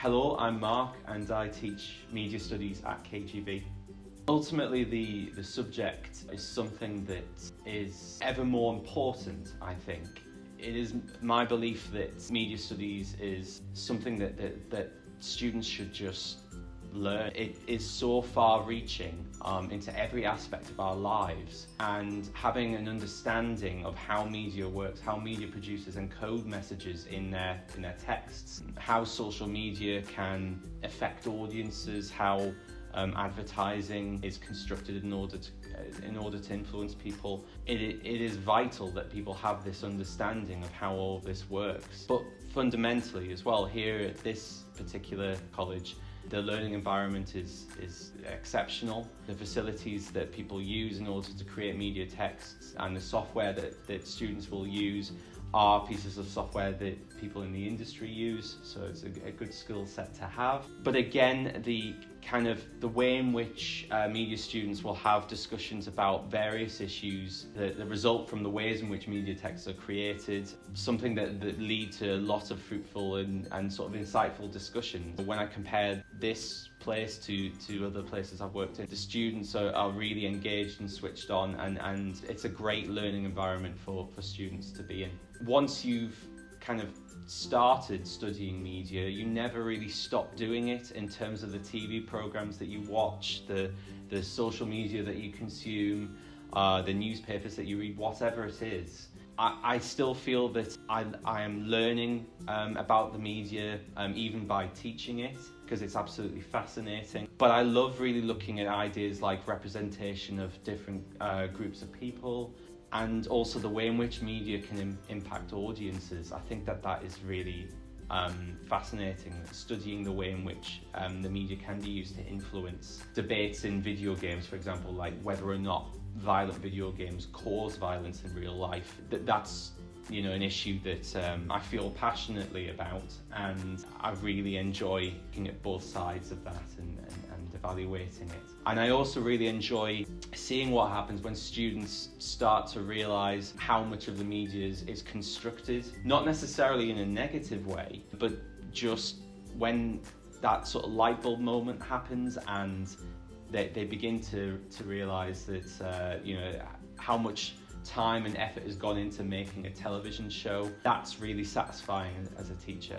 Hello, I'm Mark and I teach media studies at KGV. Ultimately, the subject is something that is ever more important, I think. It is my belief that media studies is something that students should just learn. It is so far-reaching into every aspect of our lives, and having an understanding of how media works, how media producers encode messages in their texts, how social media can affect audiences, how advertising is constructed in order to influence people. It is vital that people have this understanding of how all this works. But fundamentally as well, here at this particular college, the learning environment is exceptional. The facilities that people use in order to create media texts and the software that students will use are pieces of software that people in the industry use, so it's a good skill set to have. But again, the way in which media students will have discussions about various issues that result from the ways in which media texts are created, something that lead to a lot of fruitful and sort of insightful discussions. When I compare this place to other places I've worked in, the students are really engaged and switched on, and it's a great learning environment for students to be in. Once you've kind of started studying media, you never really stop doing it in terms of the TV programs that you watch, the social media that you consume, the newspapers that you read, whatever it is. I still feel that I am learning about the media even by teaching it, because it's absolutely fascinating. But I love really looking at ideas like representation of different groups of people, and also the way in which media can impact audiences. I think that is really fascinating, studying the way in which the media can be used to influence debates in video games, for example, like whether or not violent video games cause violence in real life. That's an issue that I feel passionately about, and I really enjoy looking at both sides of that and evaluating it. And I also really enjoy seeing what happens when students start to realise how much of the media is constructed, not necessarily in a negative way, but just when that sort of light bulb moment happens and they begin to realise that how much time and effort has gone into making a television show. That's really satisfying as a teacher.